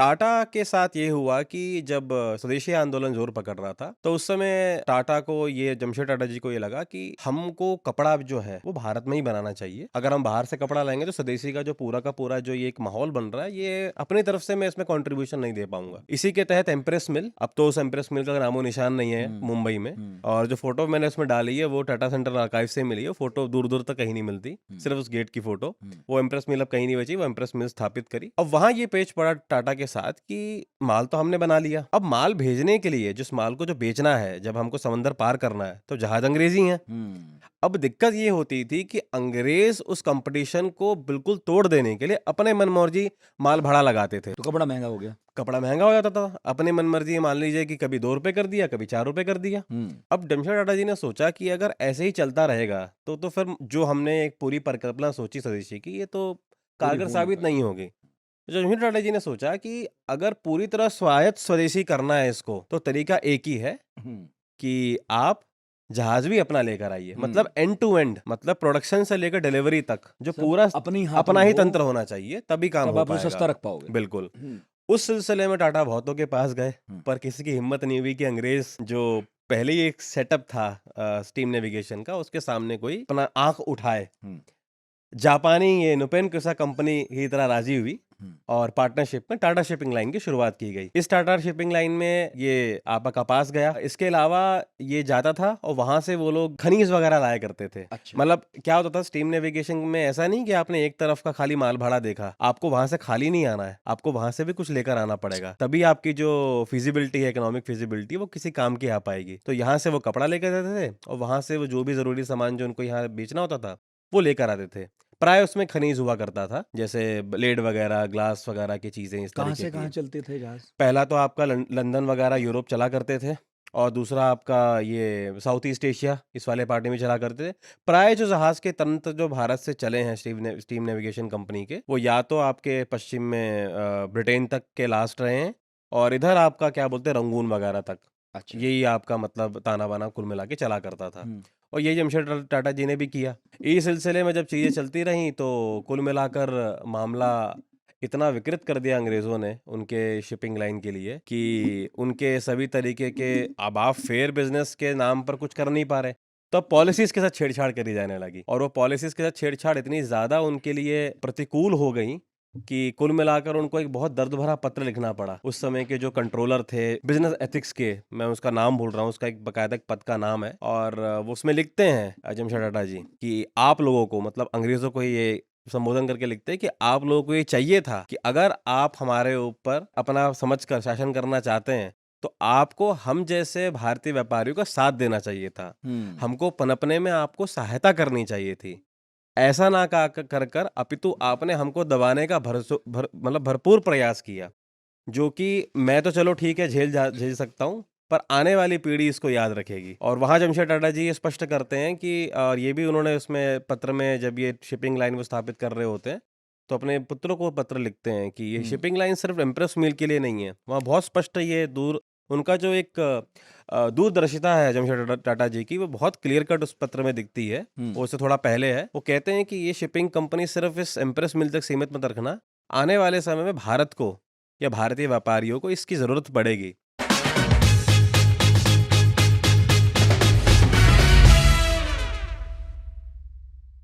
टाटा के साथ ये हुआ कि जब स्वदेशी आंदोलन जोर पकड़ रहा था, तो उस समय टाटा को ये जमशेद टाटा जी को ये लगा कि हमको कपड़ा जो है वो भारत में ही बनाना चाहिए। अगर हम बाहर से कपड़ा लाएंगे तो स्वदेशी का जो पूरा का पूरा जो ये एक माहौल बन रहा है, ये अपनी तरफ से मैं इसमें कंट्रीब्यूशन नहीं दे पाऊंगा। इसी के तहत एम्प्रेस मिल, अब तो उस एम्प्रेस मिल का नामो निशान नहीं है मुंबई में, और जो फोटो मैंने उसमें डाली है वो टाटा सेंटर आर्काइव से मिली है। फोटो दूर दूर तक कहीं नहीं मिलती, सिर्फ उस गेट की फोटो। वो एम्प्रेस मिल अब कहीं नहीं बची, वो एम्प्रेस मिल स्थापित करी। अब वहां ये पेच पड़ा टाटा के साथ कि माल तो हमने बना लिया, अब माल भेजने के लिए जिस माल को जो बेचना है, जब हमको समंदर पार करना है, तो जहाज अंग्रेजी हैं। अब दिक्कत ये होती थी कि अंग्रेज उस कंपटीशन को बिल्कुल तोड़ देने के लिए अपने मनमर्जी माल भाड़ा लगाते थे। तो कपड़ा महंगा हो गया। कपड़ा महंगा हो जाता था, अपनी मनमर्जी मान लीजिए कि कभी 2 रुपए कर दिया, कभी 4 रुपए कर दिया। अब जमशेद टाटा जी ने सोचा कि अगर ऐसे ही चलता रहेगा तो फिर जो हमने एक पूरी परिकल्पना सोची स्वदेशी की, ये तो पूरी कारगर हो नहीं साबित नहीं पाएगी। होगी। तो जमशेद टाटा जी ने सोचा कि अगर पूरी तरह स्वायत्त स्वदेशी करना है इसको, तो तरीका एक ही है हम्म, कि आप जहाज भी अपना लेकर आइए। हम्म, मतलब एंड टू एंड, मतलब प्रोडक्शन से लेकर डिलीवरी तक जो सब पूरा अपनी हाथ अपना में ही हो, तंत्र होना चाहिए, तभी काम तब हो आप उसे सस्ता पाएगा। रख पाओगे। बिल्कुल। हम्म, उस सिलसिले में टाटा बहुतों के पास गए, हम्म, पर किसी की हिम्मत नहीं हुई कि अंग्रेज जो पहले ही एक सेटअप था स्टीम नेविगेशन का, उसके सामने कोई अपना आंख उठाए। हम्म, जापानी ये नुपेन कुसा कंपनी की तरह राजी हुई हम्म, और पार्टनरशिप में टाटा शिपिंग लाइन की शुरुआत की गई। इस टाटा शिपिंग लाइन में ये आपा कपास गया, इसके अलावा ये जाता था और वहां से वो लोग खनीज वगैरह लाया करते थे। अच्छा। मतलब क्या होता था स्टीम नेविगेशन में, ऐसा नहीं कि आपने एक तरफ का खाली माल भाड़ा देखा, आपको वहां से खाली नहीं आना है, आपको वहां से भी कुछ लेकर आना पड़ेगा, तभी आपकी जो फिजिबिलिटी है, इकोनॉमिक फिजिबिलिटी, वो किसी काम की आ पाएगी। तो यहाँ से वो कपड़ा लेकर आते थे और वहां से वो जो भी जरूरी सामान जो उनको यहाँ बेचना होता था वो लेकर आते थे। प्राय उसमें खनीज हुआ करता था, जैसे ब्लेड वगैरह, ग्लास वगैरह की चीजें इस कहाँ तरीके से की। कहाँ चलते थे जहाज? पहला तो आपका लंदन वगैरह यूरोप चला करते थे, और दूसरा आपका ये साउथ ईस्ट एशिया इस वाले पार्टी में चला करते थे। प्राय जो जहाज के तंत्र जो भारत से चले हैं स्टीम नेविगेशन कंपनी के, वो या तो आपके पश्चिम में ब्रिटेन तक के लास्ट रहे हैं, और इधर आपका क्या बोलते हैं रंगून वगैरह तक। अच्छा। यही आपका मतलब ताना बाना कुल मिला के चला करता था, हम्म, और यही जमशेद टाटा जी ने भी किया। इस सिलसिले में जब चीज़ें चलती रहीं, तो कुल मिलाकर मामला इतना विकृत कर दिया अंग्रेज़ों ने उनके शिपिंग लाइन के लिए कि उनके सभी तरीके के, अब आप फेयर बिजनेस के नाम पर कुछ कर नहीं पा रहे, तो अब पॉलिसीज़ के साथ छेड़छाड़ करी जाने लगी, और वो पॉलिसीज़ के साथ छेड़छाड़ इतनी ज़्यादा उनके लिए प्रतिकूल हो गई कि कुल मिलाकर उनको एक बहुत दर्द भरा पत्र लिखना पड़ा। उस समय के जो कंट्रोलर थे बिजनेस एथिक्स के, मैं उसका नाम भूल रहा हूँ, उसका एक बकायदा एक पद का नाम है, और वो उसमें लिखते हैं जमशेद टाटा जी कि आप लोगों को, मतलब अंग्रेजों को ही ये संबोधन करके लिखते हैं कि आप लोगों को ये चाहिए था कि अगर आप हमारे ऊपर अपना समझकर शासन करना चाहते हैं, तो आपको हम जैसे भारतीय व्यापारियों का साथ देना चाहिए था। हम्म, हमको पनपने में आपको सहायता करनी चाहिए थी। ऐसा ना कर कर अपितु आपने हमको दबाने का मतलब भरपूर प्रयास किया, जो कि मैं तो चलो ठीक है झेल सकता हूँ, पर आने वाली पीढ़ी इसको याद रखेगी। और वहाँ जमशेद टाटा जी ये स्पष्ट करते हैं कि, और ये भी उन्होंने उसमें पत्र में, जब ये शिपिंग लाइन वो स्थापित कर रहे होते हैं, तो अपने पुत्रों को पत्र लिखते हैं कि ये हम्म, शिपिंग लाइन सिर्फ इम्प्रेस मिल के लिए नहीं है। वहाँ बहुत स्पष्ट ये दूर उनका जो एक दूरदर्शिता है जमशेद टाटा जी की, वो बहुत क्लियर कट उस पत्र में दिखती है। हम्म, वो उससे थोड़ा पहले है। वो कहते हैं कि ये शिपिंग कंपनी सिर्फ इस इम्प्रेस मिल तक सीमित मत रखना, आने वाले समय में भारत को या भारतीय व्यापारियों को इसकी ज़रूरत पड़ेगी।